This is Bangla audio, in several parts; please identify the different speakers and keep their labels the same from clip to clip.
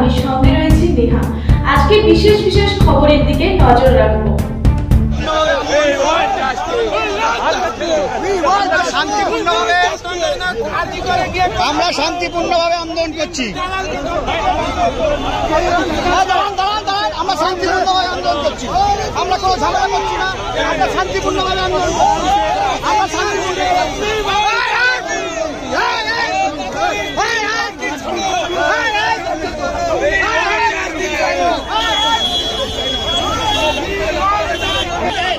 Speaker 1: আমি সঙ্গে রয়েছি নেহা। আজকে বিশেষ বিশেষ খবরের দিকে নজর রাখবো।
Speaker 2: আমরা শান্তিপূর্ণভাবে আন্দোলন করছি। আমরা শান্তিপূর্ণভাবে আন্দোলন করছি। আমরা কোনো ঝামেলা করছি না। আমরা শান্তিপূর্ণভাবে আন্দোলন করছি। আমরা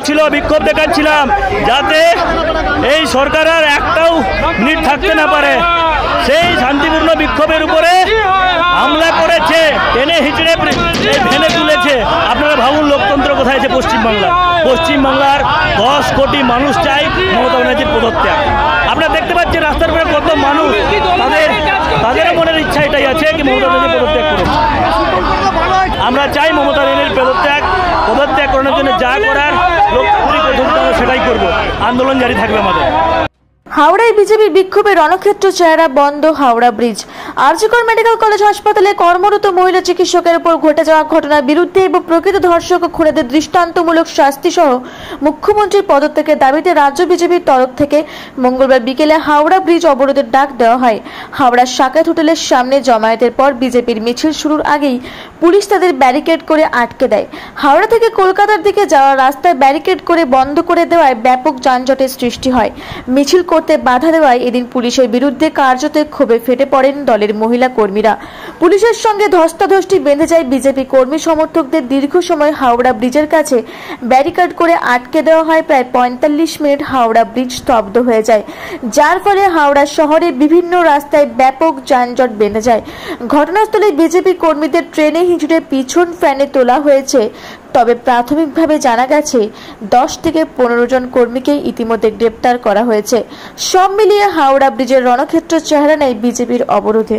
Speaker 3: ছিল বিক্ষোভ দেখাচ্ছিলাম যাতে এই সরকারের একটাও মিনিট থাকতে না পারে। সেই শান্তিপূর্ণ বিক্ষোভের উপরে হামলা করেছে, টেনে হিচড়ে ভেনে তুলেছে। আপনারা ভাবুন লোকতন্ত্র কোথায় আছে পশ্চিমবাংলা। পশ্চিমবাংলার 10 কোটি মানুষ চাই মমতা ব্যানার্জির পদত্যাগ। আপনারা দেখতে পাচ্ছেন রাস্তার উপরে কত মানুষ, তাদেরও মনের ইচ্ছা এটাই আছে কি মমতা ব্যানার্জি পদত্যাগ করুন। আমরা চাই মমতা ব্যানার্জির পদত্যাগ করানোর জন্য যা করার লোকতান্ত্রিক পদ্ধতিতে আমরা সেটাই করব। আন্দোলন জারি থাকবে আমাদের।
Speaker 4: হাওড়ায় বিজেপির বিক্ষোভে রণক্ষেত্র চেহারা বন্ধ Howrah bridge. RG Kar medical college হাসপাতালে কর্মরত মহিলা চিকিৎসকের উপর ঘটে যাওয়া ঘটনার বিরুদ্ধে এবং প্রকৃত ধর্ষক ও খুনিদের দৃষ্টান্তমূলক শাস্তি সহ মুখ্যমন্ত্রীর পদত্যাগের দাবিতে রাজ্য বিজেপির তরফ থেকে মঙ্গলবার বিকেলে হাওড়া ব্রিজ অবরোধের ডাক দেওয়া হয়। হাওড়ার সাকেত হোটেলের সামনে জমায়েতের পর বিজেপির মিছিল শুরুর আগেই পুলিশ তাদের ব্যারিকেড করে আটকে দেয়। হাওড়া থেকে কলকাতার দিকে যাওয়ার রাস্তায় ব্যারিকেড করে বন্ধ করে দেওয়ায় ব্যাপক যানজটের সৃষ্টি হয়। মিছিল করতে বাধা দেওয়ায় এদিন পুলিশের বিরুদ্ধে কার্যত ক্ষোভে ফেটে পড়েন দলের মহিলা কর্মীরা। পুলিশের সঙ্গে ধস্তাধস্তি বেঁধে যায় বিজেপি কর্মী সমর্থকদের। দীর্ঘ সময় হাওড়া ব্রিজের কাছে ব্যারিকেড করে আটকে দেওয়া হয়। প্রায় 45 মিনিট হাওড়া ব্রিজ স্তব্ধ হয়ে যায়, যার ফলে হাওড়া শহরের বিভিন্ন রাস্তায় ব্যাপক যানজট বেঁধে যায়। ঘটনাস্থলে বিজেপি কর্মীদের ট্রেনে হিঁচড়ে পিছন ফ্যানে তোলা হয়েছে। তবে প্রাথমিকভাবে জানা গেছে 10 থেকে 15 জন কর্মীকে ইতিমধ্যে গ্রেপ্তার করা হয়েছে। সব মিলিয়ে হাওড়া ব্রিজের রণক্ষেত্র চেহারা নেয় বিজেপির অবরোধে।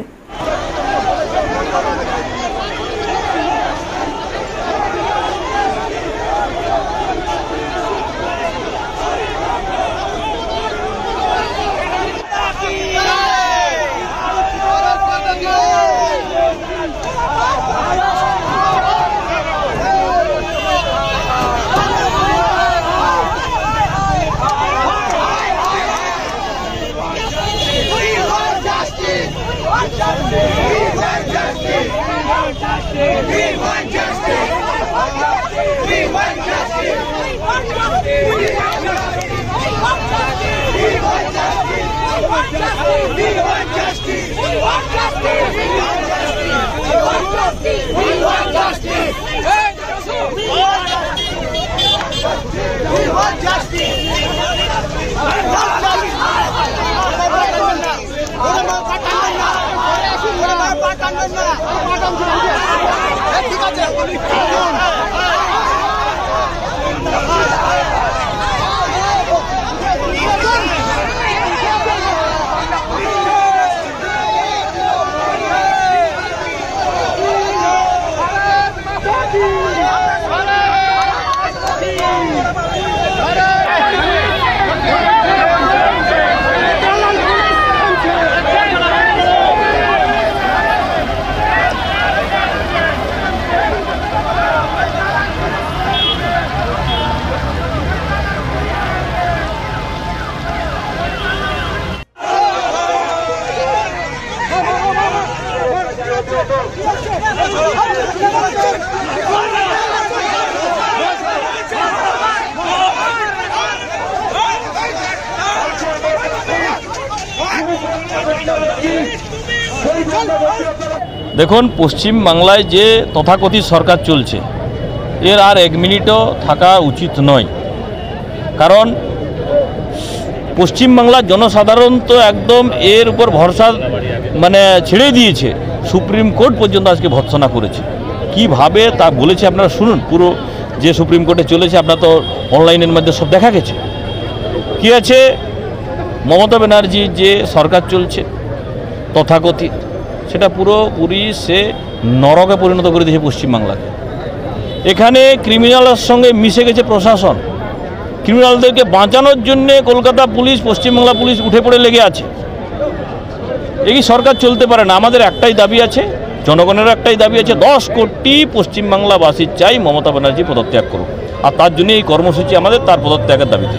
Speaker 5: দেখুন, পশ্চিম বাংলায় যে তথাকথিত সরকার চলছে এর আর 1 মিনিটও থাকা উচিত নয়। কারণ পশ্চিমবাংলার জনসাধারণ তো একদম এর উপর ভরসা ছেড়ে দিয়েছে। সুপ্রিম কোর্ট পর্যন্ত আজকে ভর্ৎসনা করেছে। কিভাবে তা বলেছে আপনারা শুনুন। পুরো যে সুপ্রিম কোর্টে চলেছে আপনারা তো অনলাইনের মধ্যে সব দেখা গেছে। কি আছে, মমতা ব্যানার্জির যে সরকার চলছে তথাকথিত, সেটা পুরোপুরি সে নরকে পরিণত করে দিয়েছে পশ্চিমবাংলাকে। এখানে ক্রিমিনালের সঙ্গে মিশে গেছে প্রশাসন। ক্রিমিনালদেরকে বাঁচানোর জন্যে কলকাতা পুলিশ, পশ্চিমবাংলা পুলিশ উঠে পড়ে লেগে আছে। এই সরকার চলতে পারে না। আমাদের একটাই দাবি আছে, জনগণেরও একটাই দাবি আছে, 10 কোটি পশ্চিমবাংলাবাসীর চাই মমতা ব্যানার্জি পদত্যাগ করুক, আর তার জন্য এই কর্মসূচি আমাদের তার পদত্যাগের দাবিতে।